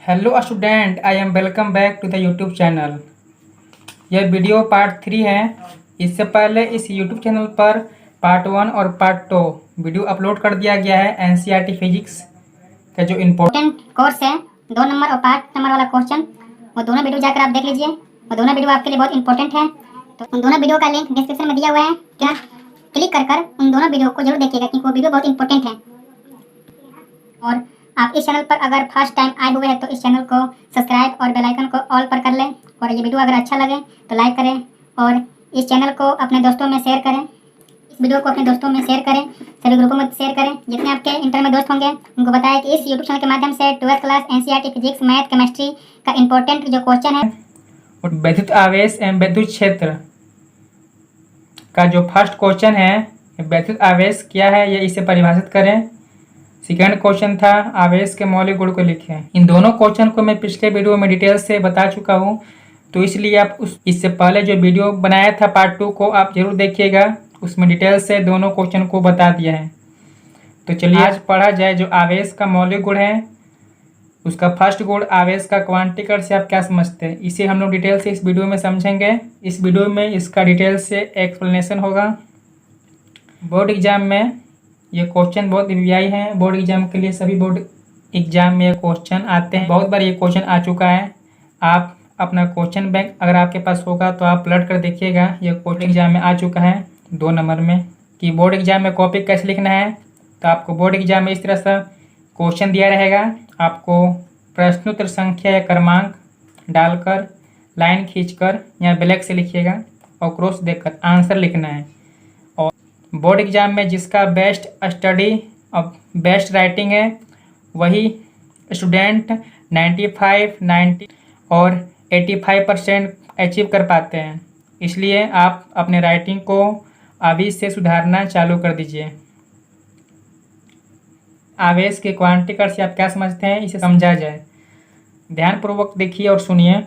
Hello student, I am welcome back to the YouTube channel. यह video part 3 है। इससे पहले इस यूट्यूब चैनल पर पार्ट 1 और पार्ट 2 वीडियो अपलोड कर दिया गया है। एनसीईआरटी फिजिक्स का जो इम्पोर्टेंट कोर्स है 2 नंबर और 5 नंबर वाला क्वेश्चन, वो दोनों वीडियो जाकर आप देख लीजिए। वो दोनों वीडियो आपके लिए बहुत इंपॉर्टेंट है, तो उन दोनों वीडियो का लिंक डिस्क्रिप्शन में दिया हुआ है। क्या क्लिक कर उन दोनों वीडियो को जरूर देखिएगा क्योंकि वो वीडियो बहुत इंपॉर्टेंट है। और आप इस चैनल पर अगर फर्स्ट टाइम आए हुए हैं तो इस चैनल को सब्सक्राइब और बेल आइकन को ऑल पर कर लें। और ये वीडियो अगर अच्छा लगे तो लाइक करें और इस चैनल को अपने दोस्तों में शेयर करें। इस वीडियो को अपने दोस्तों में शेयर करें, सभी ग्रुपों में शेयर करें। जितने आपके इंटर में दोस्त होंगे उनको बताएं कि इस यूट्यूब चैनल के माध्यम से 12th class NCERT physics, math, chemistry का इंपॉर्टेंट जो क्वेश्चन है और विद्युत आवेश एवं विद्युत क्षेत्र का जो फर्स्ट क्वेश्चन है, विद्युत आवेश क्या है ये इसे परिभाषित करें। सेकेंड क्वेश्चन था आवेश के मौलिक गुण को लिखें। इन दोनों क्वेश्चन को मैं पिछले वीडियो में डिटेल से बता चुका हूँ, तो इसलिए आप इससे पहले जो वीडियो बनाया था पार्ट 2 को आप जरूर देखिएगा, उसमें डिटेल से दोनों क्वेश्चन को बता दिया है। तो चलिए आज पढ़ा जाए। जो आवेश का मौलिक गुण है उसका फर्स्ट गुण आवेश का क्वांटिक अर्थ से आप क्या समझते हैं, इसे हम लोग डिटेल से इस वीडियो में समझेंगे। इस वीडियो में इसका डिटेल से एक्सप्लेनेशन होगा। बोर्ड एग्जाम में ये क्वेश्चन बहुत वीआई है। बोर्ड एग्जाम के लिए सभी बोर्ड एग्जाम में ये क्वेश्चन आते हैं, बहुत बार ये क्वेश्चन आ चुका है। आप अपना क्वेश्चन बैंक अगर आपके पास होगा तो आप पलट कर देखिएगा। ये क्वेश्चन एग्जाम में आ चुका है 2 नंबर में कि बोर्ड एग्जाम में कॉपी कैसे लिखना है। तो आपको बोर्ड एग्जाम में इस तरह से क्वेश्चन दिया रहेगा, आपको प्रश्नोत्तर संख्या या क्रमांक डालकर लाइन खींचकर या ब्लैक से लिखिएगा और क्रॉस देकर आंसर लिखना है। और बोर्ड एग्जाम में जिसका बेस्ट स्टडी और बेस्ट राइटिंग है वही स्टूडेंट 95, 90 और 85% अचीव कर पाते हैं। इसलिए आप अपने राइटिंग को अभी से सुधारना चालू कर दीजिए। आवेश के क्वांटिक अर्थ से आप क्या समझते हैं इसे समझा जाए। ध्यानपूर्वक देखिए और सुनिए।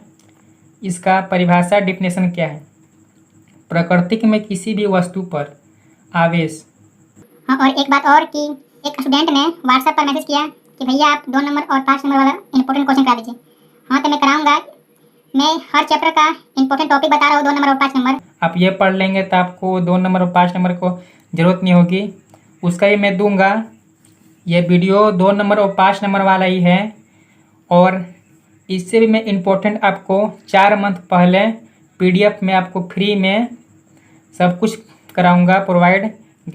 इसका परिभाषा डिफिनेशन क्या है। प्रकृति में किसी भी वस्तु पर आवेश। हाँ, और एक बात और कि एक स्टूडेंट ने व्हाट्सएप पर मैसेज किया कि भैया आप 2 नंबर और 5 नंबर वाला इंपॉर्टेंट क्वेश्चन करा दीजिए। हाँ, तो मैं कराऊंगा। मैं हर चैप्टर का इंपॉर्टेंट टॉपिक बता रहा हूँ, 2 नंबर और 5 नंबर। आप ये पढ़ लेंगे तो आपको 2 नंबर और 5 नंबर को ज़रूरत नहीं होगी, उसका ही मैं दूंगा। ये वीडियो 2 नंबर और 5 नंबर वाला ही है। और इससे भी मैं इम्पोर्टेंट आपको 4 मंथ पहले PDF में आपको फ्री में सब कुछ कराऊंगा प्रोवाइड।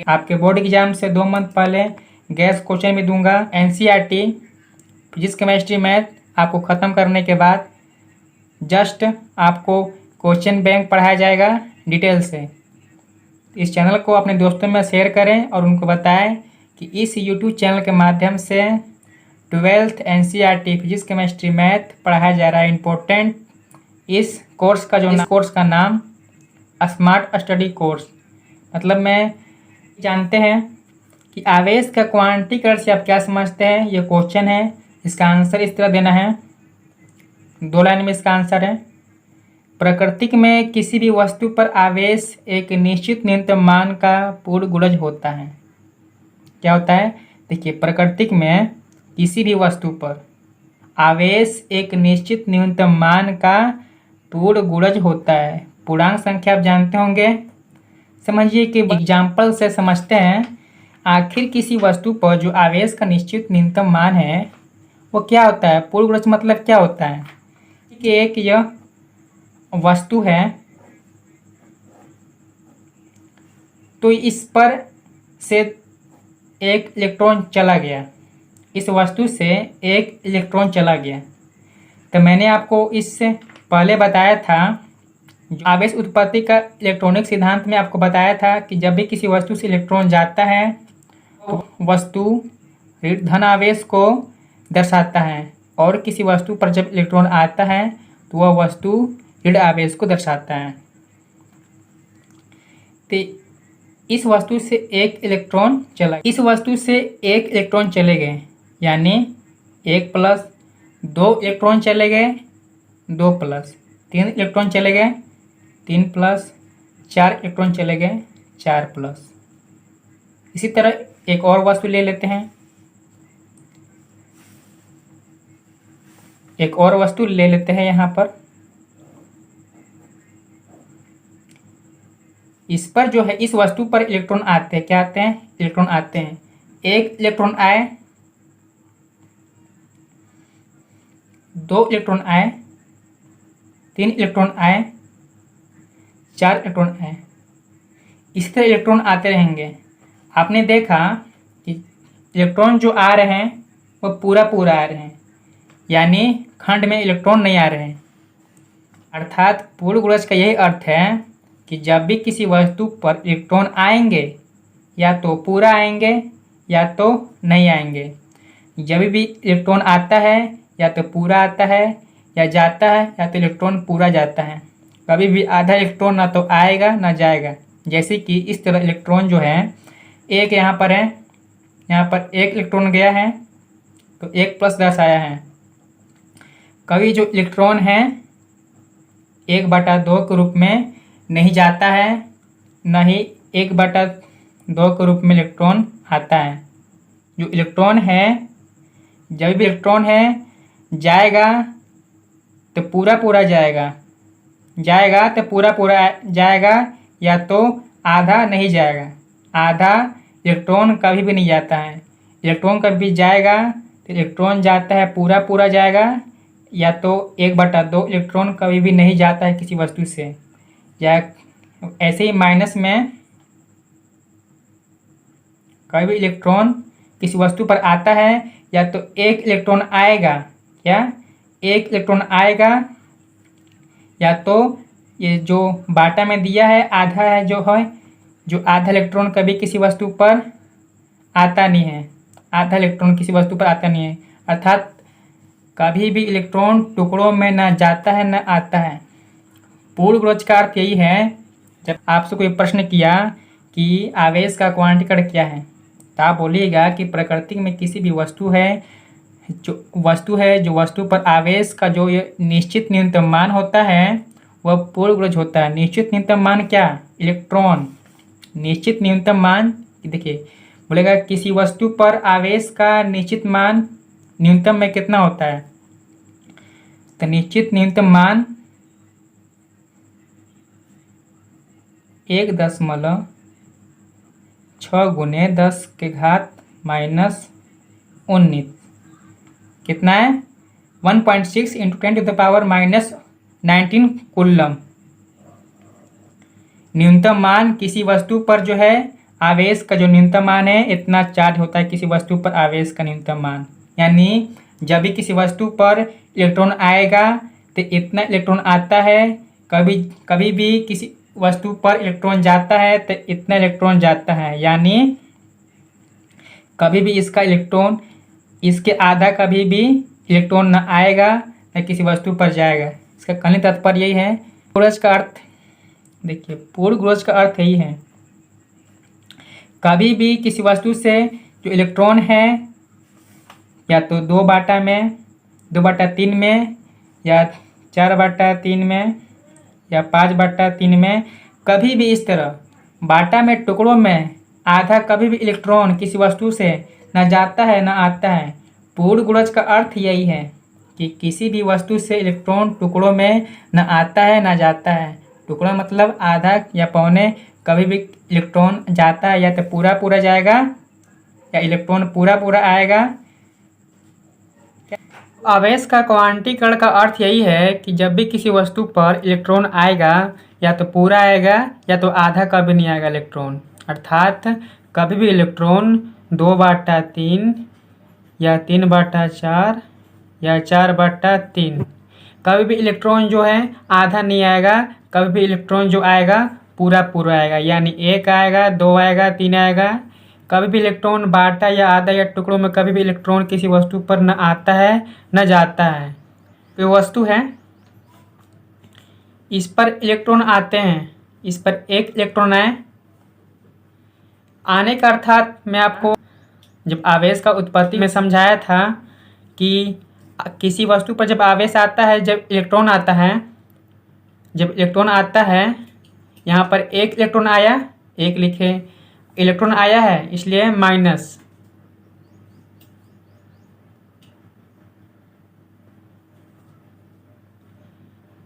आपके बोर्ड एग्जाम से 2 मंथ पहले गैस क्वेश्चन भी दूंगा। एनसीईआरटी फिजिक्स, केमिस्ट्री, मैथ आपको ख़त्म करने के बाद जस्ट आपको क्वेश्चन बैंक पढ़ाया जाएगा डिटेल से। इस चैनल को अपने दोस्तों में शेयर करें और उनको बताएं कि इस यूट्यूब चैनल के माध्यम से 12th NCERT physics, chemistry, math पढ़ाया जा रहा है इम्पोर्टेंट। इस कोर्स का नाम स्मार्ट स्टडी कोर्स। मतलब मैं जानते हैं कि आवेश का क्वांटिक अर्थ से आप क्या समझते हैं, ये क्वेश्चन है। इसका आंसर इस तरह देना है, 2 लाइन में इसका आंसर है। प्रकृति में किसी भी वस्तु पर आवेश एक निश्चित न्यूनतम मान का पूर्ण गुणज होता है। क्या होता है देखिए, प्रकृति में किसी भी वस्तु पर आवेश एक निश्चित न्यूनतम मान का पूर्ण गुणज होता है। पूर्णांक संख्या आप जानते होंगे। समझिए कि एग्जाम्पल से समझते हैं। आखिर किसी वस्तु पर जो आवेश का निश्चित न्यूनतम मान है वो क्या होता है। पूर्ण गुणज मतलब क्या होता है कि एक यह वस्तु है तो इस पर से एक इलेक्ट्रॉन चला गया, इस वस्तु से एक इलेक्ट्रॉन चला गया। तो मैंने आपको इससे पहले बताया था आवेश उत्पत्ति का इलेक्ट्रॉनिक सिद्धांत में आपको बताया था कि जब भी किसी वस्तु से इलेक्ट्रॉन जाता है तो वस्तु धन आवेश को दर्शाता है, और किसी वस्तु पर जब इलेक्ट्रॉन आता है तो वह वस्तु ऋण आवेश को दर्शाता है। तो इस वस्तु से एक इलेक्ट्रॉन चले गए, यानी 1 प्लस, 2 इलेक्ट्रॉन चले गए 2 प्लस, 3 इलेक्ट्रॉन चले गए 3 प्लस, 4 इलेक्ट्रॉन चले गए 4 प्लस। इसी तरह एक और वस्तु ले लेते हैं। एक और वस्तु ले लेते हैं यहाँ पर। इस पर जो है, इस वस्तु पर इलेक्ट्रॉन आते हैं। क्या आते हैं? इलेक्ट्रॉन आते हैं। एक इलेक्ट्रॉन आए, दो इलेक्ट्रॉन आए, तीन इलेक्ट्रॉन आए, चार इलेक्ट्रॉन आए। इस तरह इलेक्ट्रॉन आते रहेंगे। आपने देखा कि इलेक्ट्रॉन जो आ रहे हैं वो पूरा पूरा आ रहे हैं, यानी खंड में इलेक्ट्रॉन नहीं आ रहे हैं। अर्थात पूर्ण गुणज का यही अर्थ है कि जब भी किसी वस्तु पर इलेक्ट्रॉन आएंगे, या तो पूरा आएंगे या तो नहीं आएंगे। जब भी इलेक्ट्रॉन आता है या तो पूरा आता है, या जाता है या तो इलेक्ट्रॉन पूरा जाता है। कभी भी आधा इलेक्ट्रॉन ना तो आएगा ना जाएगा। जैसे कि इस तरह इलेक्ट्रॉन जो है, एक यहाँ पर है, यहाँ पर एक इलेक्ट्रॉन गया है तो 1+10 आया है। कभी जो इलेक्ट्रॉन है 1/2 के रूप में नहीं जाता है, न ही 1/2 के रूप में इलेक्ट्रॉन आता है। जो इलेक्ट्रॉन है, जब भी इलेक्ट्रॉन है जाएगा तो पूरा पूरा जाएगा, जाएगा तो पूरा पूरा जाएगा, या तो आधा नहीं जाएगा। आधा इलेक्ट्रॉन कभी भी नहीं जाता है। इलेक्ट्रॉन कभी भी जाएगा तो इलेक्ट्रॉन जाता है पूरा पूरा जाएगा, या तो 1/2 इलेक्ट्रॉन कभी भी नहीं जाता है किसी वस्तु से। या ऐसे ही माइनस में कभी भी इलेक्ट्रॉन किसी वस्तु पर आता है, या तो एक इलेक्ट्रॉन आएगा, या एक इलेक्ट्रॉन आएगा, या तो ये जो बाटा में दिया है आधा है, जो आधा इलेक्ट्रॉन कभी किसी वस्तु पर आता नहीं है। आधा इलेक्ट्रॉन किसी वस्तु पर आता नहीं है, अर्थात कभी भी इलेक्ट्रॉन टुकड़ों में न जाता है न आता है। पूर्ण गुणज का अर्थ यही है। जब आपसे कोई प्रश्न किया कि आवेश का क्वांटीकरण क्या है, तो आप बोलिएगा कि प्रकृति में किसी भी वस्तु है, जो वस्तु पर आवेश का जो ये निश्चित न्यूनतम मान होता है वह पूर्ण गुणज होता है। निश्चित न्यूनतम मान क्या? इलेक्ट्रॉन। निश्चित न्यूनतम मान, देखिए बोलेगा किसी वस्तु पर आवेश का निश्चित मान न्यूनतम में कितना होता है, तो निश्चित न्यूनतम मान 1.6 × 10⁻⁻19 कितना है? 1.6 × 10⁻⁻19 कूलम। न्यूनतम मान किसी वस्तु पर जो है आवेश का जो न्यूनतम मान है, इतना चार्ज होता है किसी वस्तु पर आवेश का न्यूनतम मान। यानी जब भी किसी वस्तु पर इलेक्ट्रॉन आएगा तो इतना इलेक्ट्रॉन आता है। कभी भी किसी वस्तु पर इलेक्ट्रॉन जाता है तो इतना इलेक्ट्रॉन जाता है। यानी कभी भी इसके आधा कभी भी इलेक्ट्रॉन न आएगा न किसी वस्तु पर जाएगा। इसका कहने तात्पर्य यही है। गुणज का अर्थ देखिए, पूर्ण गुणज का अर्थ यही है, कभी भी किसी वस्तु से जो इलेक्ट्रॉन है या तो 2/3 में, या 4/3 में, या 5/3 में, कभी भी इस तरह बाटा में टुकड़ों में आधा कभी भी इलेक्ट्रॉन किसी वस्तु से न जाता है न आता है। पूर्ण गुणज का अर्थ यही है कि किसी भी वस्तु से इलेक्ट्रॉन टुकड़ों में न आता है न जाता है। टुकड़ा मतलब आधा या पौने, कभी भी इलेक्ट्रॉन जाता है या तो पूरा पूरा जाएगा या इलेक्ट्रॉन पूरा पूरा आएगा। आवेश का क्वांटीकरण का अर्थ यही है कि जब भी किसी वस्तु पर इलेक्ट्रॉन आएगा या तो पूरा आएगा या तो आधा कभी नहीं आएगा इलेक्ट्रॉन। अर्थात कभी भी इलेक्ट्रॉन 2/3 या 3/4 या 4/3, कभी भी इलेक्ट्रॉन जो है आधा नहीं आएगा। कभी भी इलेक्ट्रॉन जो आएगा पूरा पूरा आएगा, यानी 1 आएगा, 2 आएगा, 3 आएगा। कभी भी इलेक्ट्रॉन बाटा या आधा या टुकड़ों में कभी भी इलेक्ट्रॉन किसी वस्तु पर न आता है न जाता है। कोई वस्तु है, इस पर इलेक्ट्रॉन आते हैं, इस पर एक इलेक्ट्रॉन आने का अर्थात मैं आपको जब आवेश का उत्पत्ति में समझाया था कि किसी वस्तु पर जब आवेश आता है, जब इलेक्ट्रॉन आता है, यहाँ पर एक इलेक्ट्रॉन आया, एक लिखे, इलेक्ट्रॉन आया है इसलिए माइनस।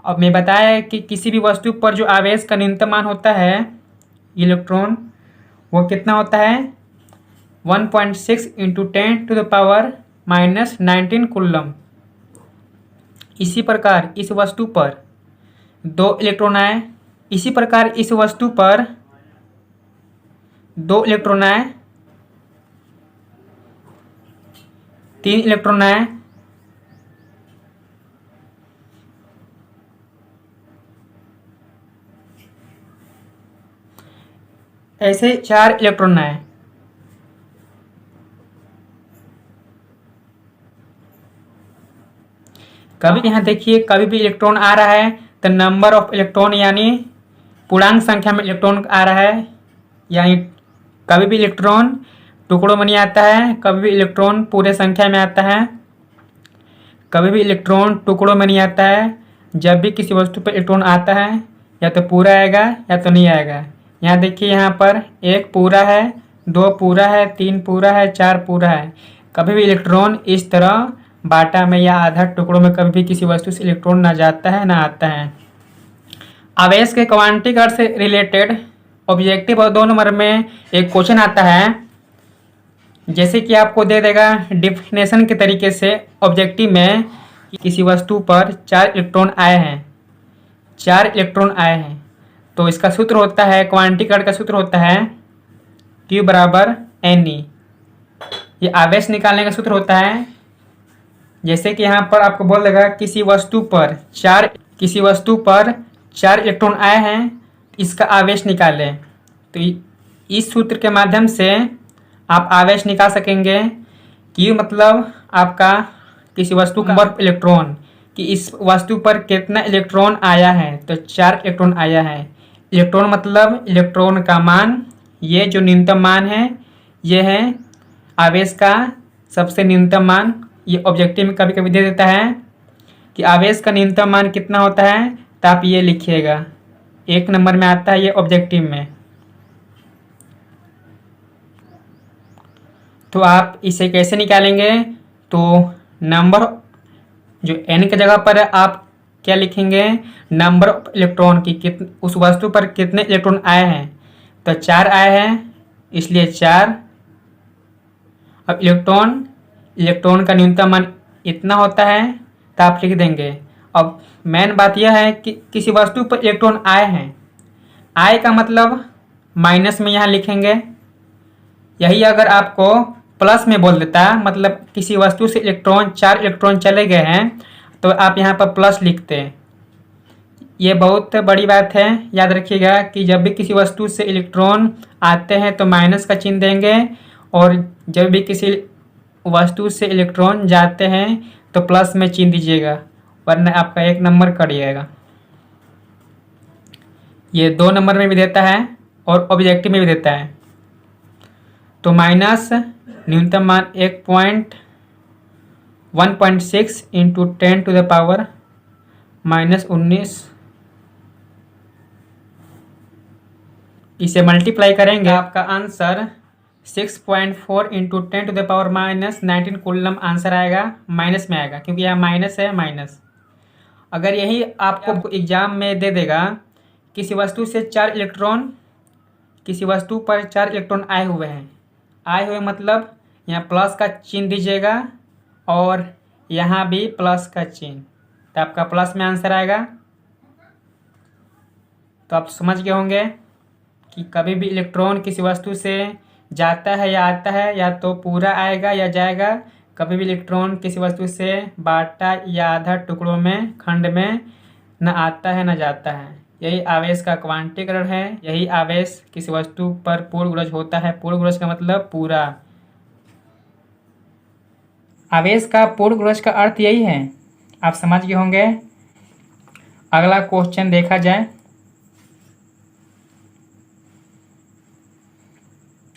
अब मैं बताया कि किसी भी वस्तु पर जो आवेश का न्यूनतम मान होता है इलेक्ट्रॉन, वो कितना होता है 1.6 इंटू 10⁻⁻19 कूलम। इसी प्रकार इस वस्तु पर 2 इलेक्ट्रॉन आए, इसी प्रकार इस वस्तु पर 2 इलेक्ट्रॉन आए, 3 इलेक्ट्रॉन आए, ऐसे 4 इलेक्ट्रॉन आए। कभी यहाँ देखिए कभी भी इलेक्ट्रॉन आ रहा है तो नंबर ऑफ इलेक्ट्रॉन यानी पूर्णांक संख्या में इलेक्ट्रॉन आ रहा है, यानी कभी भी इलेक्ट्रॉन टुकड़ों में नहीं आता है, कभी भी इलेक्ट्रॉन पूरे संख्या में आता है, कभी भी इलेक्ट्रॉन टुकड़ों में नहीं आता है। जब भी किसी वस्तु पर इलेक्ट्रॉन आता है या तो पूरा आएगा या तो नहीं आएगा। यहाँ देखिए यहाँ पर 1 पूरा है, 2 पूरा है, 3 पूरा है, 4 पूरा है। कभी भी इलेक्ट्रॉन इस तरह बाटा में या आधा टुकड़ों में कभी भी किसी वस्तु से इलेक्ट्रॉन ना जाता है ना आता है। आवेश के क्वांटिक अर्थ से रिलेटेड ऑब्जेक्टिव और 2 नंबर में एक क्वेश्चन आता है, जैसे कि आपको दे देगा डिफिनेशन के तरीके से ऑब्जेक्टिव में कि किसी वस्तु पर 4 इलेक्ट्रॉन आए हैं, 4 इलेक्ट्रॉन आए हैं, तो इसका सूत्र होता है, क्वांटिक अर्थ का सूत्र होता है Q बराबर Ne। ये आवेश निकालने का सूत्र होता है। जैसे कि यहाँ पर आपको बोल देगा किसी वस्तु पर 4 इलेक्ट्रॉन आए हैं, इसका आवेश निकालें, तो इस सूत्र के माध्यम से आप आवेश निकाल सकेंगे। Q मतलब आपका किसी वस्तु का नंबर इलेक्ट्रॉन कि इस वस्तु पर कितना इलेक्ट्रॉन आया है, तो 4 इलेक्ट्रॉन आया है। इलेक्ट्रॉन मतलब इलेक्ट्रॉन का मान, ये जो न्यूनतम मान है ये है आवेश का सबसे न्यूनतम मान। ये ऑब्जेक्टिव में कभी कभी दे देता है कि आवेश का न्यूनतम मान कितना होता है, तो आप ये लिखिएगा, 1 नंबर में आता है ये ऑब्जेक्टिव में। तो आप इसे कैसे निकालेंगे, तो नंबर जो n की जगह पर आप क्या लिखेंगे, नंबर ऑफ इलेक्ट्रॉन की उस वस्तु पर कितने इलेक्ट्रॉन आए हैं, तो 4 आए हैं इसलिए 4। अब इलेक्ट्रॉन का न्यूनतम मान इतना होता है तो आप लिख देंगे। अब मेन बात यह है कि किसी वस्तु पर इलेक्ट्रॉन आए हैं, आए का मतलब माइनस में यहाँ लिखेंगे। यही अगर आपको प्लस में बोल देता, मतलब किसी वस्तु से 4 इलेक्ट्रॉन चले गए हैं, तो आप यहाँ पर प्लस लिखते हैं। ये बहुत बड़ी बात है, याद रखिएगा कि जब भी किसी वस्तु से इलेक्ट्रॉन आते हैं तो माइनस का चिन्ह देंगे, और जब भी किसी वस्तु से इलेक्ट्रॉन जाते हैं तो प्लस में चिन्ह दीजिएगा, वरना आपका 1 नंबर कट जाएगा। ये 2 नंबर में भी देता है और ऑब्जेक्टिव में भी देता है। तो माइनस न्यूनतम मान 1.6 इंटू 10⁻⁻19, इसे मल्टीप्लाई करेंगे, आपका आंसर 6.4 इंटू 10⁻⁻19 कूलम आंसर आएगा। माइनस में आएगा क्योंकि यहाँ माइनस है, माइनस। अगर यही आपको एग्जाम में दे देगा किसी वस्तु से 4 इलेक्ट्रॉन, किसी वस्तु पर 4 इलेक्ट्रॉन आए हुए हैं, आए हुए मतलब यहाँ प्लस का चिन्ह दीजिएगा और यहाँ भी प्लस का चिन्ह, तो आपका प्लस में आंसर आएगा। तो आप समझ गए होंगे कि कभी भी इलेक्ट्रॉन किसी वस्तु से जाता है या आता है, या तो पूरा आएगा या जाएगा। कभी भी इलेक्ट्रॉन किसी वस्तु से बाटा या आधा टुकड़ों में, खंड में न आता है न जाता है। यही आवेश का क्वांटीकरण है। यही आवेश किसी वस्तु पर पूर्ण गुणज होता है। पूर्ण गुणज का मतलब पूरा। आवेश का पूर्ण गुणज का अर्थ यही है, आप समझ गए होंगे। अगला क्वेश्चन देखा जाए।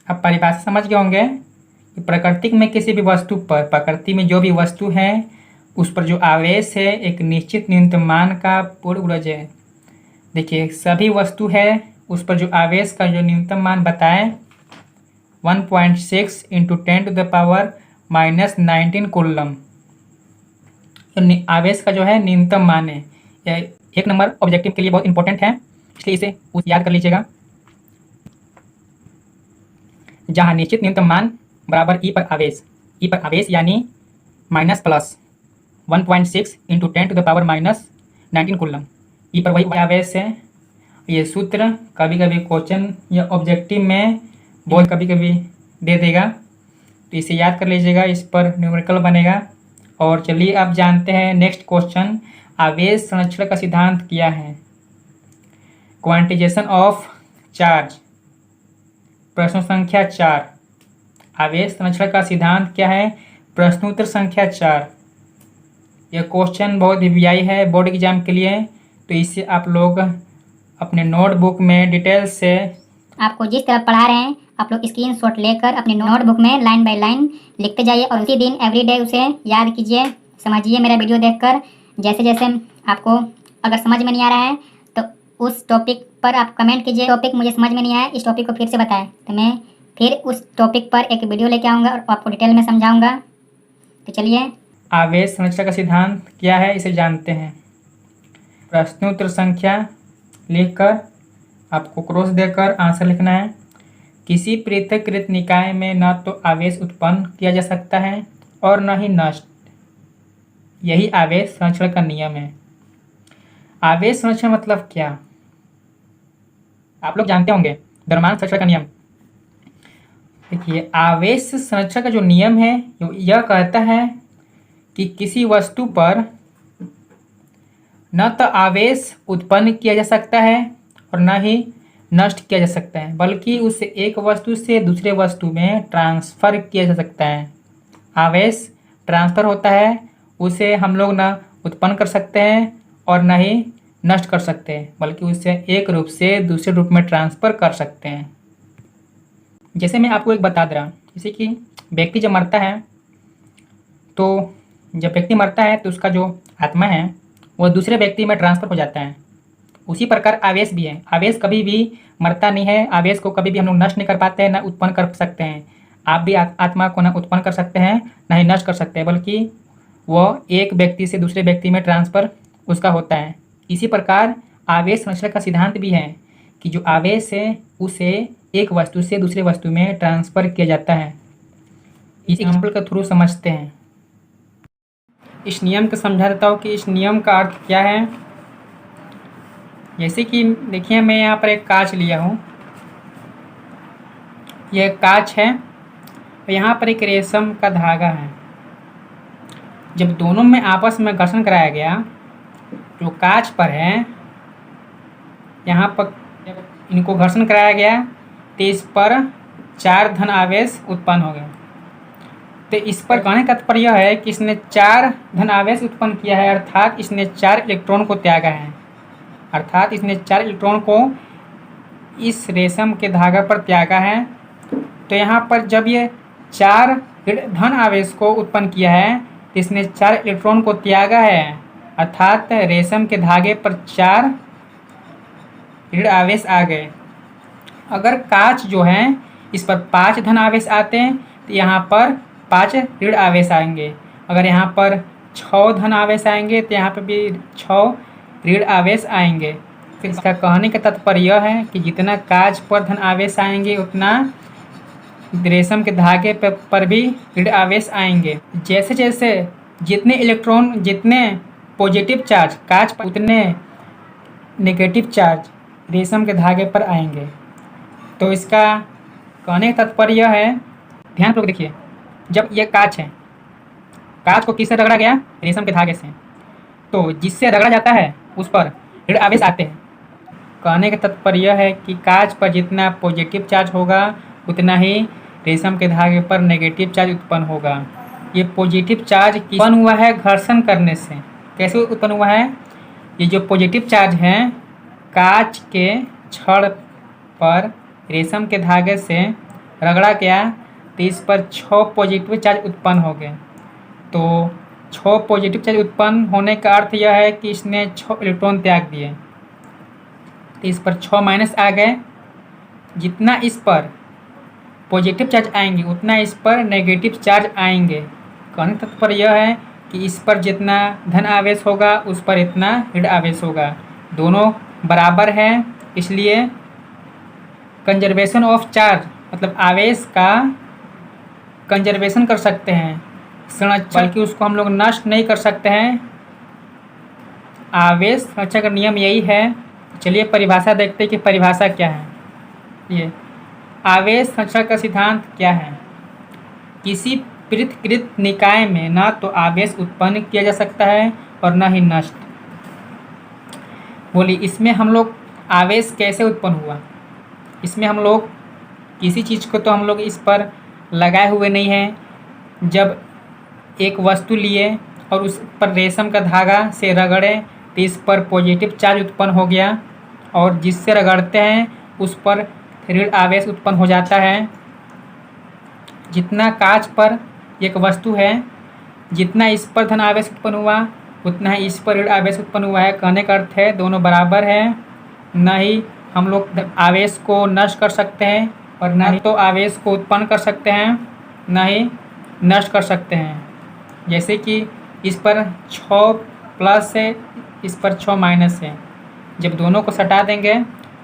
आप परिभाषा समझ गए होंगे कि प्रकृति में किसी भी वस्तु पर, प्रकृति में जो भी वस्तु है उस पर जो आवेश है एक निश्चित न्यूनतम मान का पूर्ण गुणज है। देखिए सभी वस्तु है उस पर जो आवेश का जो न्यूनतम मान बताएं 1.6 इंटू 10⁻⁻19 कूलम। तो आवेश का जो है न्यूनतम मान है, 1 नंबर ऑब्जेक्टिव के लिए बहुत इंपॉर्टेंट है, इसलिए इसे याद कर लीजिएगा। जहाँ निश्चित न्यूनतम मान बराबर ई पर आवेश यानी माइनस प्लस 1.6 इंटू 10⁻⁻19 कूलम। ई पर वही आवेश है। ये सूत्र कभी कभी क्वेश्चन या ऑब्जेक्टिव में बहुत कभी कभी दे देगा, तो इसे याद कर लीजिएगा, इस पर न्यूमेरिकल बनेगा। और चलिए अब जानते हैं नेक्स्ट क्वेश्चन, आवेश संरक्षण का सिद्धांत क्या है। क्वांटिजेशन ऑफ चार्ज, प्रश्न संख्या 4। आवेश संरक्षण का सिद्धांत क्या है, प्रश्नोत्तर संख्या 4। यह क्वेश्चन बहुत वीआई है बोर्ड एग्जाम के लिए, तो इसे आप लोग अपने नोटबुक में डिटेल से आपको जिस तरह पढ़ा रहे हैं आप लोग स्क्रीनशॉट लेकर अपने नोटबुक में लाइन बाय लाइन लिखते जाइए और उसी दिन एवरीडे उसे याद कीजिए, समझिए मेरा वीडियो देखकर। जैसे जैसे आपको अगर समझ में नहीं आ रहा है तो उस टॉपिक पर आप कमेंट कीजिए, टॉपिक मुझे समझ में नहीं आया, इस टॉपिक को फिर से बताएं, तो मैं फिर उस टॉपिक पर एक वीडियो लेके आऊँगा और आपको डिटेल में समझाऊँगा। तो चलिए, आवेश संरक्षण का सिद्धांत क्या है इसे जानते हैं। प्रश्नोत्तर संख्या लिखकर आपको क्रॉस देकर आंसर लिखना है। किसी पृथक्कृत निकाय में न तो आवेश उत्पन्न किया जा सकता है और न ही नष्ट, यही आवेश संरक्षण का नियम है। आवेश संरक्षण मतलब क्या, आप लोग जानते होंगे, द्रव्यमान संरक्षण का नियम। देखिए, आवेश संरक्षण का जो नियम है यह कहता है कि किसी वस्तु पर न तो आवेश उत्पन्न किया जा सकता है और न ही नष्ट किया जा सकता है, बल्कि उसे एक वस्तु से दूसरे वस्तु में ट्रांसफ़र किया जा सकता है। आवेश ट्रांसफ़र होता है, उसे हम लोग न उत्पन्न कर सकते हैं और न ही नष्ट कर सकते हैं, बल्कि उसे एक रूप से दूसरे रूप में ट्रांसफ़र कर सकते हैं। जैसे मैं आपको एक बता दे रहा हूँ, जैसे कि व्यक्ति जब मरता है, तो जब व्यक्ति मरता है तो उसका जो आत्मा है वो दूसरे व्यक्ति में ट्रांसफ़र हो जाता है। उसी प्रकार आवेश भी है, आवेश कभी भी मरता नहीं है, आवेश को कभी भी हम लोग नष्ट नहीं कर पाते हैं, ना उत्पन्न कर सकते हैं। आप भी आत्मा को ना उत्पन्न कर सकते हैं ना ही नष्ट कर सकते हैं, बल्कि वह एक व्यक्ति से दूसरे व्यक्ति में ट्रांसफ़र उसका होता है। इसी प्रकार आवेश संरक्षण का सिद्धांत भी है कि जो आवेश है उसे एक वस्तु से दूसरे वस्तु में ट्रांसफ़र किया जाता है। इस एग्जाम्पल के थ्रू समझते हैं। इस नियम को समझा देता हूँ कि इस नियम का अर्थ क्या है। जैसे कि देखिए, मैं यहाँ पर एक कांच लिया हूँ, यह कांच है, यहाँ पर एक रेशम का धागा है। जब दोनों में आपस में घर्षण कराया गया, जो कांच पर है, यहाँ पर जब इनको घर्षण कराया गया तो इस पर 4 धन आवेश उत्पन्न हो गए। तो इस पर कहने का तात्पर्य यह है कि इसने 4 धन आवेश उत्पन्न किया है, अर्थात इसने 4 इलेक्ट्रॉन को त्यागा है, अर्थात इसने 4 इलेक्ट्रॉन को इस रेशम के धागा पर त्यागा है। तो यहाँ पर जब ये 4 धन आवेश को उत्पन्न किया है तो इसने 4 इलेक्ट्रॉन को त्यागा है, अर्थात रेशम के धागे पर 4 ऋण आवेश आ गए। अगर कांच जो है इस पर 5 धन आवेश आते हैं तो यहाँ पर 5 ऋण आवेश आएंगे। अगर यहाँ पर 6 धन आवेश आएंगे तो यहाँ पर भी 6 ऋण आवेश आएंगे। फिर इसका कहने का तात्पर्य यह है कि जितना कांच पर धन आवेश आएंगे उतना रेशम के धागे पर भी ऋण आवेश आएंगे। जैसे जैसे जितने इलेक्ट्रॉन, जितने पॉजिटिव चार्ज कांच पर, उतने नेगेटिव चार्ज रेशम के धागे पर आएंगे। तो इसका कहने का तात्पर्य यह है, ध्यानपूर्वक देखिए, जब यह कांच है, कांच को किससे रगड़ा गया, रेशम के धागे से, तो जिससे रगड़ा जाता है उस पर ऋण आवेश आते हैं। कहने का तात्पर्य यह है कि कांच पर जितना पॉजिटिव चार्ज होगा उतना ही रेशम के धागे पर नेगेटिव चार्ज उत्पन्न होगा। ये पॉजिटिव चार्ज उत्पन्न हुआ है घर्षण करने से। कैसे उत्पन्न हुआ है, ये जो पॉजिटिव चार्ज है कांच के छड़ पर रेशम के धागे से रगड़ा गया तो इस पर 6 पॉजिटिव चार्ज उत्पन्न हो गए। तो 6 पॉजिटिव चार्ज उत्पन्न होने का अर्थ यह है कि इसने 6 इलेक्ट्रॉन त्याग दिए, तो इस पर 6 माइनस आ गए। जितना इस पर पॉजिटिव चार्ज आएंगे उतना इस पर नेगेटिव चार्ज आएंगे। कहने का तात्पर्य यह है कि इस पर जितना धन आवेश होगा उस पर इतना ऋण आवेश होगा। दोनों बराबर हैं, इसलिए कंजर्वेशन ऑफ चार्ज मतलब आवेश का कंजर्वेशन कर सकते हैं, संरक्षण, बल्कि उसको हम लोग नष्ट नहीं कर सकते हैं। आवेश संरक्षण का नियम यही है। चलिए परिभाषा देखते हैं कि परिभाषा क्या है। ये आवेश संरक्षण का सिद्धांत क्या है। किसी पृथक्कृत निकाय में न तो आवेश उत्पन्न किया जा सकता है और न ही नष्ट। बोलिए इसमें हम लोग आवेश कैसे उत्पन्न हुआ। इसमें हम लोग किसी चीज़ को तो हम लोग इस पर लगाए हुए नहीं हैं। जब एक वस्तु लिए और उस पर रेशम का धागा से रगड़े तो इस पर पॉजिटिव चार्ज उत्पन्न हो गया, और जिससे रगड़ते हैं उस पर ऋण आवेश उत्पन्न हो जाता है। जितना कांच पर एक वस्तु है, जितना इस पर धन आवेश उत्पन्न हुआ उतना ही इस पर ऋण आवेश उत्पन्न हुआ है। कहने का अर्थ है दोनों बराबर है। न ही हम लोग आवेश को नष्ट कर सकते हैं और न ही तो आवेश को उत्पन्न कर सकते हैं, न ही नष्ट कर सकते हैं। जैसे कि इस पर 6 प्लस है, इस पर 6 माइनस है। जब दोनों को सटा देंगे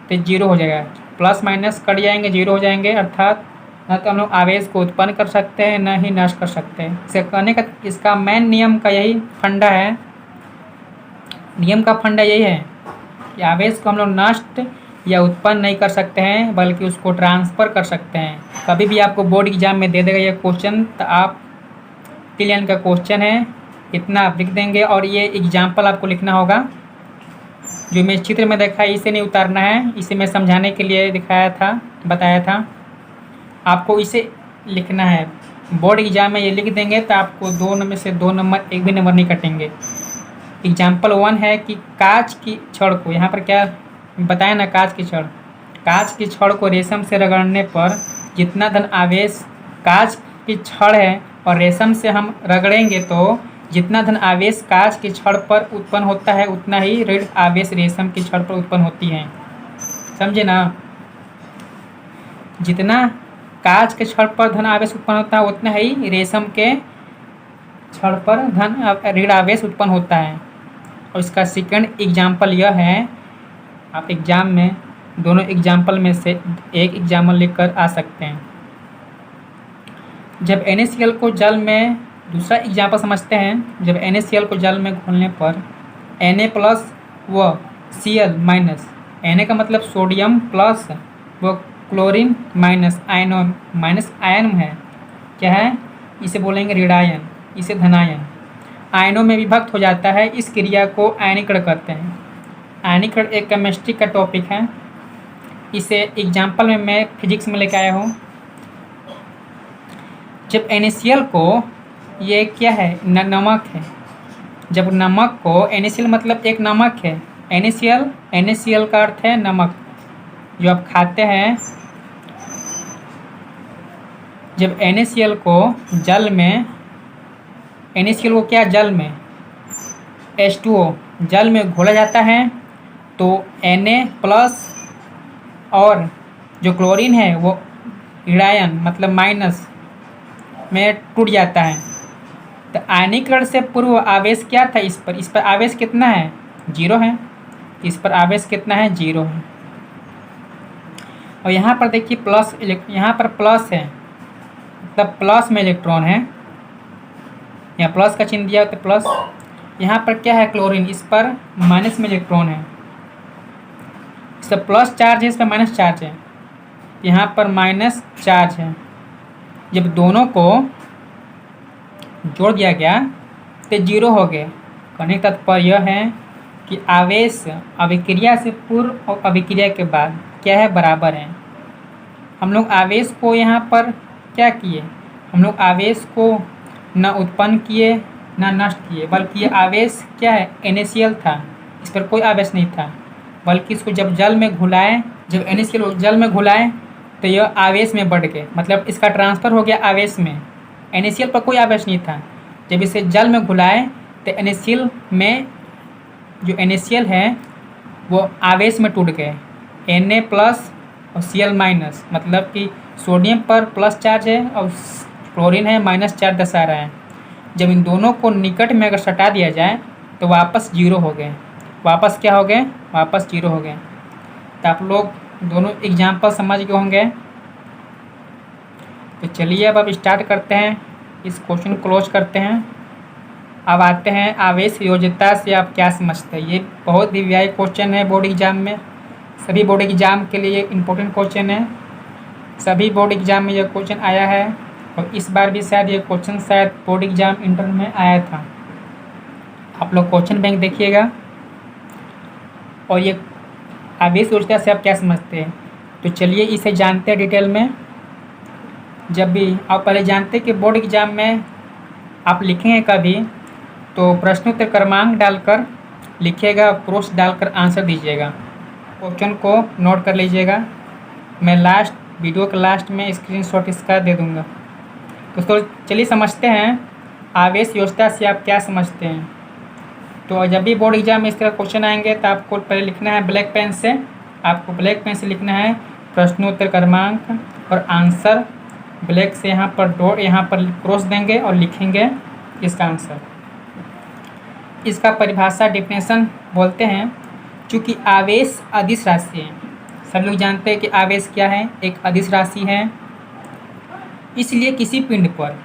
तो 0 हो जाएगा, प्लस माइनस कट जाएंगे 0 हो जाएंगे। अर्थात न तो हम लोग आवेश को उत्पन्न कर सकते हैं न ही नष्ट कर सकते हैं। इसे कहने का इसका मेन नियम का यही फंडा है। नियम का फंडा यही है कि आवेश को हम लोग नष्ट या उत्पन्न नहीं कर सकते हैं, बल्कि उसको ट्रांसफ़र कर सकते हैं। कभी भी आपको बोर्ड एग्जाम में दे देगा ये क्वेश्चन, तो आप क्लियर का क्वेश्चन है, इतना आप लिख देंगे। और ये एग्जाम्पल आपको लिखना होगा। जो मैं चित्र में देखा है इसे नहीं उतारना है, इसे मैं समझाने के लिए दिखाया था, बताया था। आपको इसे लिखना है। बोर्ड एग्जाम में ये लिख देंगे तो आपको 2 में से 2 नंबर, एक भी नंबर नहीं कटेंगे। एग्जाम्पल 1 है कि कांच की छड़ को, यहाँ पर क्या बताया ना, कांच की छड़ को रेशम से रगड़ने पर जितना धन आवेश कांच की छड़ है और रेशम से हम रगड़ेंगे तो जितना धन आवेश कांच की छड़ पर उत्पन्न होता है उतना ही ऋण आवेश रेशम की छड़ पर उत्पन्न होती है। समझे ना। जितना कांच के छड़ पर धन आवेश उत्पन्न होता है उतना ही रेशम के छड़ पर धन ऋण आवेश उत्पन्न होता है। और इसका सेकंड एग्जाम्पल यह है, आप एग्जाम में दोनों एग्जाम्पल में से एक एग्जाम्पल लिखकर आ सकते हैं। जब NaCl को जल में, दूसरा एग्जाम्पल समझते हैं। जब NaCl को जल में घोलने पर Na प्लस व Cl माइनस, Na का मतलब सोडियम प्लस व क्लोरीन माइनस आयन है। क्या है, इसे बोलेंगे ऋणायन, इसे धनायन। आयनों में विभक्त हो जाता है। इस क्रिया को आयनीकरण कहते हैं। आयनीकरण एक केमिस्ट्री का टॉपिक है। इसे एग्जाम्पल में मैं फिजिक्स में लेकर आया हूँ। जब NaCl को, ये क्या है, नमक है। जब नमक को, NaCl मतलब एक नमक है। NaCl का अर्थ है नमक, जो आप खाते हैं। जब NaCl को जल में, NaCl को क्या, जल में H2O जल में घोला जाता है तो Na प्लस और जो क्लोरीन है वो ऋणायन मतलब माइनस में टूट जाता है। तो आयनीकरण से पूर्व आवेश क्या था, इस पर आवेश कितना है, 0 है। इस पर आवेश कितना है, 0 है। और यहाँ पर देखिए प्लस, यहाँ पर प्लस है मतलब प्लस में इलेक्ट्रॉन है, यहाँ प्लस का चिन्ह दिया तो प्लस। यहाँ पर क्या है, क्लोरीन, इस पर माइनस में इलेक्ट्रॉन है। इस पर प्लस चार्ज है, इस पर माइनस चार्ज है, यहाँ पर माइनस चार्ज है। जब दोनों को जोड़ दिया गया तो 0 हो गए। कहने का तात्पर्य यह है कि आवेश अभिक्रिया से पूर्व और अभिक्रिया के बाद क्या है, बराबर है। हम लोग आवेश को यहाँ पर क्या किए, हम लोग आवेश को न उत्पन्न किए न नष्ट किए, बल्कि ये आवेश क्या है, NaCl था। इस पर कोई आवेश नहीं था, बल्कि इसको जब जल में घुलाए, जब NaCl जल में घुलाए तो यह आवेश में बढ़ गए, मतलब इसका ट्रांसफ़र हो गया आवेश में। NaCl पर कोई आवेश नहीं था। जब इसे जल में घुलाए तो NaCl में जो NaCl है वो आवेश में टूट गए। Na प्लस और Cl माइनस, मतलब कि सोडियम पर प्लस चार्ज है और क्लोरीन है माइनस चार्ज दर्शा रहा है। जब इन दोनों को निकट में अगर सटा दिया जाए तो वापस 0 हो गए, वापस क्या हो गए, वापस 0 हो गए। तो आप लोग दोनों एग्जाम्पल समझ गए होंगे। तो चलिए अब स्टार्ट करते हैं, इस क्वेश्चन क्लोज करते हैं। अब आते हैं आवेश योज्यता से आप क्या समझते हैं। ये बहुत ही व्यापक क्वेश्चन है बोर्ड एग्जाम में, सभी बोर्ड एग्जाम के लिए इम्पोर्टेंट क्वेश्चन है। सभी बोर्ड एग्जाम में यह क्वेश्चन आया है और इस बार भी शायद ये क्वेश्चन बोर्ड एग्जाम इंटर में आया था। आप लोग क्वेश्चन बैंक देखिएगा। और ये आवेश योज्यता से आप क्या समझते हैं, तो चलिए इसे जानते हैं डिटेल में। जब भी आप पहले जानते हैं कि बोर्ड एग्जाम में आप लिखेंगे कभी तो प्रश्नोत्तर क्रमांक डालकर लिखिएगा, क्रॉस डालकर आंसर दीजिएगा। क्वेश्चन को नोट कर लीजिएगा। मैं वीडियो के लास्ट में स्क्रीनशॉट इसका दे दूंगा। दोस्तों चलिए समझते हैं आवेश योज्यता से आप क्या समझते हैं। तो जब भी बोर्ड एग्जाम में इस तरह क्वेश्चन आएंगे तो आपको पहले लिखना है ब्लैक पेन से, आपको ब्लैक पेन से लिखना है प्रश्नोत्तर क्रमांक और आंसर। ब्लैक से यहाँ पर डॉट, यहाँ पर क्रॉस देंगे और लिखेंगे इसका आंसर। इसका परिभाषा डेफिनेशन बोलते हैं, चूँकि आवेश अदिश राशि है। सब लोग जानते हैं कि आवेश क्या है, एक अदिश राशि है। इसलिए किसी पिंड पर,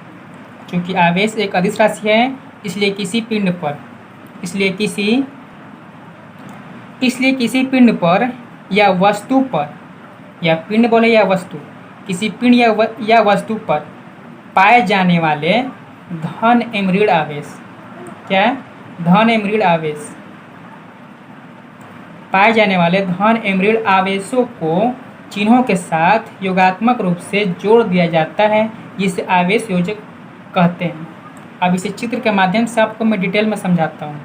चूँकि आवेश एक अदिश राशि है इसलिए किसी पिंड पर, इसलिए किसी पिंड पर या वस्तु पर, या पिंड बोले या वस्तु, किसी पिंड या वस्तु पर पाए जाने वाले धन एवं ऋण आवेश, क्या है, धन एवं ऋण आवेश, पाए जाने वाले धन एवं ऋण आवेशों को चिन्हों के साथ योगात्मक रूप से जोड़ दिया जाता है, जिसे आवेश योजक कहते हैं। अब इसे चित्र के माध्यम से आपको मैं डिटेल में समझाता हूँ।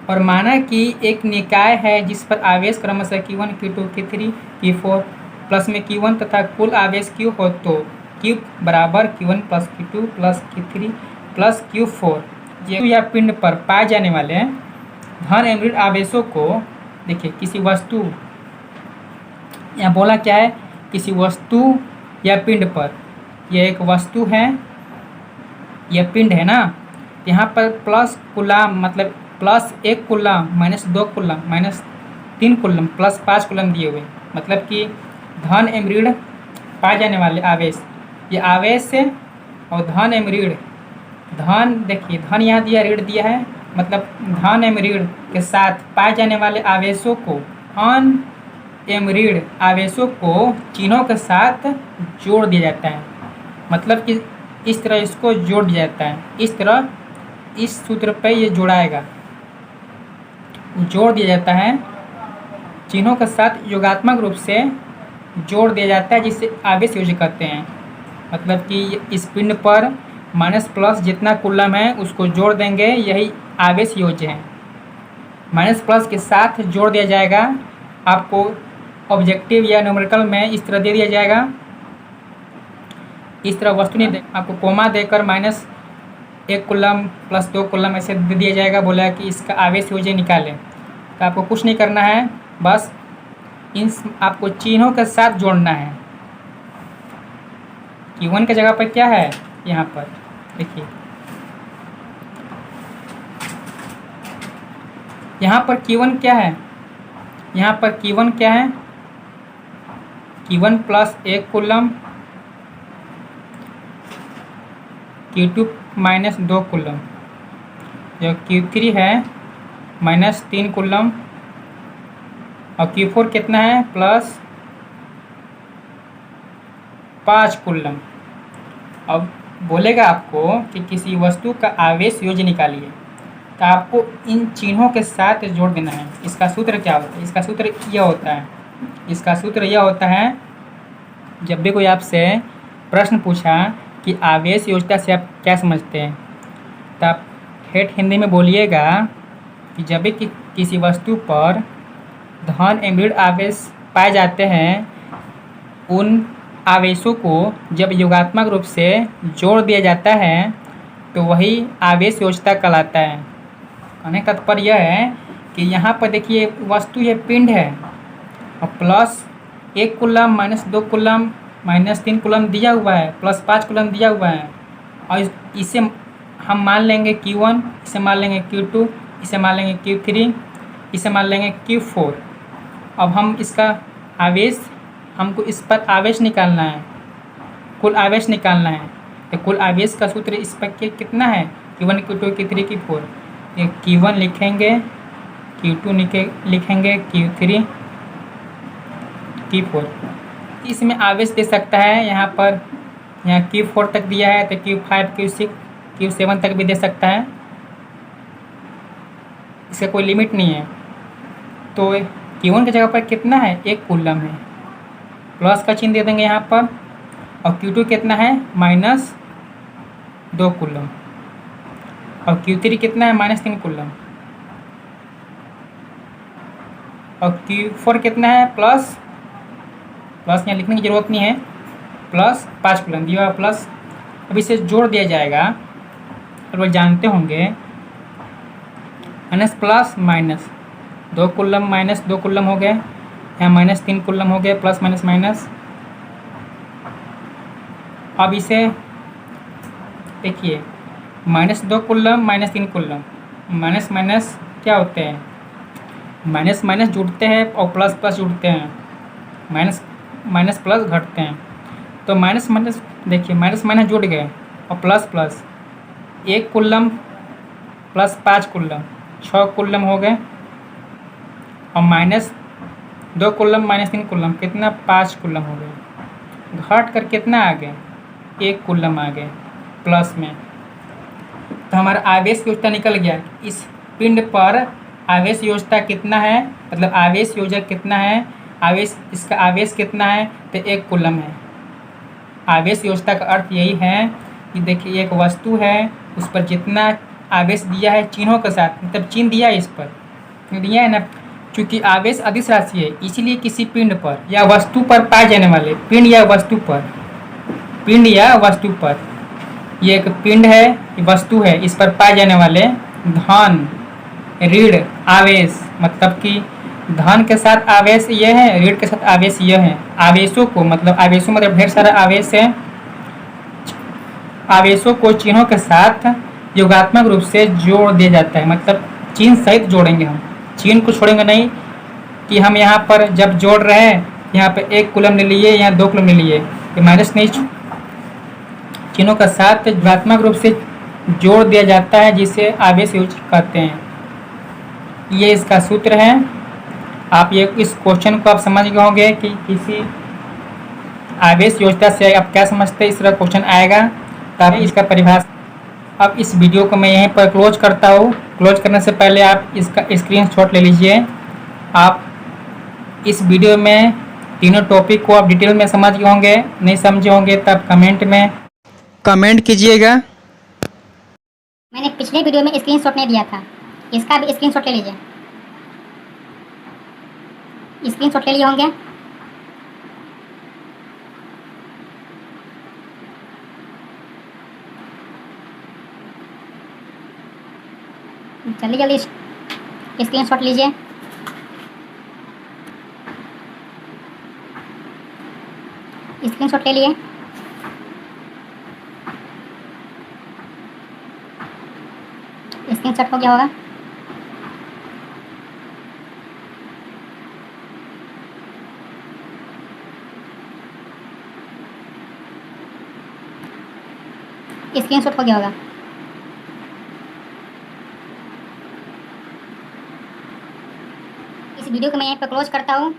और माना कि एक निकाय है जिस पर आवेश क्रमशः Q1, Q2, Q3, Q4 plus में Q1 तथा कुल आवेश Q हो तो Q बराबर Q1 plus Q2 plus Q3 plus Q4। या पिंड पर पाए जाने वाले धन एवं ऋण आवेशों को, देखिए किसी वस्तु, यहाँ बोला क्या है, किसी वस्तु या पिंड पर, यह एक वस्तु है, यह पिंड है ना। यहाँ पर प्लस कूलम मतलब plus 1 coulomb, minus 2 coulomb, minus 3 coulomb, plus 5 coulomb दिए हुए, मतलब कि धन एवं ऋण पाए जाने वाले आवेश, ये आवेश है। और धन एवं ऋण, धन देखिए धन यहाँ दिया, ऋण दिया है, मतलब धन एवं ऋण के साथ पाए जाने वाले आवेशों को, धन एवं ऋण आवेशों को चिन्हों के साथ जोड़ दिया जाता है। मतलब कि इस तरह इसको जोड़ दिया जाता है, इस तरह इस सूत्र पे ये जोड़ाएगा, जोड़ दिया जाता है, चिन्हों के साथ योगात्मक रूप से जोड़ दिया जाता है, जिसे आवेश योज्य कहते हैं। मतलब कि इस पिंड पर माइनस प्लस जितना कूलम है उसको जोड़ देंगे, यही आवेश योज्य है। माइनस प्लस के साथ जोड़ दिया जाएगा, आपको ऑब्जेक्टिव या न्यूमेरिकल में इस तरह दे दिया जाएगा, इस तरह वस्तु नहीं दे, आपको कोमा देकर माइनस 1 कूलम प्लस 2 कूलम ऐसे दे दिया जाएगा। बोला कि इसका आवेश योज्य निकालें, तो आपको कुछ नहीं करना है, बस इन आपको चिन्हों के साथ जोड़ना है। Q1 की जगह पर क्या है, यहाँ पर देखिए, यहाँ पर Q1 क्या है, यहाँ पर Q1 क्या है, Q1 plus 1 coulomb, Q2 minus 2 coulomb, जो Q3 है माइनस 3 कूलम, और Q4 कितना है, प्लस 5 कूलम। अब बोलेगा आपको कि किसी वस्तु का आवेश योज्य निकालिए, तो आपको इन चिन्हों के साथ जोड़ देना है। इसका सूत्र क्या होता है, इसका सूत्र यह होता है, इसका सूत्र यह होता है, जब भी कोई आपसे प्रश्न पूछा कि आवेश योज्यता से आप क्या समझते हैं, तो आप ठेठ हिंदी में बोलिएगा कि जब भी किसी वस्तु पर धन एवं ऋण आवेश पाए जाते हैं, उन आवेशों को जब योगात्मक रूप से जोड़ दिया जाता है तो वही आवेश योज्यता कहलाता है। कहने का तात्पर्य यह है कि यहाँ पर देखिए वस्तु ये पिंड है, और plus 1 coulomb, minus 2 coulomb, minus 3 coulomb दिया हुआ है, प्लस 5 कूलम दिया हुआ है, और इसे हम मान लेंगे Q1, इसे मान लेंगे Q2, इसे मान लेंगे Q3, इसे मान लेंगे Q4। अब हम इसका आवेश, हमको इस पर आवेश निकालना है, कुल आवेश निकालना है। तो कुल आवेश का सूत्र इस पर कितना है, Q1 Q2 Q3 Q4। ये Q1 लिखेंगे, Q2 लिखेंगे, Q3 Q4। इसमें आवेश दे सकता है, यहाँ पर यहाँ Q4 तक दिया है तो Q5 Q6 Q7 तक भी दे सकता है, इसका कोई लिमिट नहीं है। तो Q1 की जगह पर कितना है, 1 कूलम है, प्लस का चिन्ह दे देंगे यहाँ पर। और Q2 कितना है, -2 कूलम। और Q3 कितना है, -3 कूलम। और Q4 कितना है, प्लस यहाँ लिखने की जरूरत नहीं है, +5 कूलम दिया हुआ प्लस। अब इसे जोड़ दिया जाएगा, और वो जानते होंगे minus plus minus, 2 coulomb -2 coulomb हो गए, यहाँ -3 कूलम हो गए, प्लस माइनस माइनस। अब इसे देखिए, -2 कूलम -3 कूलम, माइनस माइनस क्या होते हैं, माइनस माइनस जुड़ते हैं और प्लस प्लस जुड़ते हैं, माइनस प्लस घटते हैं। तो माइनस माइनस देखिए, माइनस माइनस जुड़ गए और plus plus, 1 coulomb plus 5 coulomb, 6 coulomb हो गए। और -2 कूलम -3 कूलम कितना, 5 कूलम हो गए। घट कर कितना आ गए, 1 कूलम आ गए प्लस में। तो हमारा आवेश योजना निकल गया। इस पिंड पर आवेश योजना कितना है, मतलब आवेश योजक कितना है, आवेश, इसका आवेश कितना है, तो 1 कूलम है। आवेश योजना का अर्थ यही है कि देखिए, एक वस्तु है, उस पर जितना आवेश दिया है चिन्हों के साथ, मतलब चिन्ह दिया है, इस पर दिया है ना। चूँकि आवेश अदिश राशि है, इसलिए किसी पिंड पर या वस्तु पर पाए जाने वाले, पिंड या वस्तु पर, ये एक पिंड है, वस्तु है, इस पर पाए जाने वाले धन, ऋण, आवेश, मतलब कि धन के साथ आवेश ये है, ऋण के साथ आवेश ये है। आवेशों को, मतलब आवेशों मतलब ढेर सारा आवेश है, आवेशों को चिन्हों के साथ योगात्मक रूप से जोड़ दिया जाता है, मतलब चिन्ह सहित जोड़ेंगे हम, चिन्ह को छोड़ेंगे नहीं कि हम यहाँ पर जब जोड़ रहे हैं, यहाँ पे 1 कूलम ले लिए, यहाँ 2 कूलम ले लिए, ये माइनस नहीं, चिन्हों का साथ योगात्मक रूप से जोड़ दिया जाता है, जिसे आवेश योजक कहते हैं। ये इसका सूत्र है। आप ये इस क्वेश्चन को आप समझ गए होंगे कि किसी आवेश योजना से आप क्या समझते हैं, इस तरह क्वेश्चन आएगा, तब इसका परिभाषा। अब इस वीडियो को मैं यहीं पर क्लोज करता हूँ। क्लोज करने से पहले आप इसका स्क्रीनशॉट ले लीजिए। आप इस वीडियो में तीनों टॉपिक को आप डिटेल में समझ गए होंगे, नहीं समझे होंगे तब कमेंट में कमेंट कीजिएगा। मैंने पिछले वीडियो में स्क्रीनशॉट नहीं दिया था, इसका भी स्क्रीनशॉट ले लीजिए। स्क्रीनशॉट ले लिए होंगे। जल्दी जल्दी स्क्रीनशॉट लीजिए। स्क्रीनशॉट ले लिए। स्क्रीनशॉट हो गया होगा। स्क्रीनशॉट हो गया होगा। इस वीडियो को मैं यहीं पर क्लोज करता हूँ।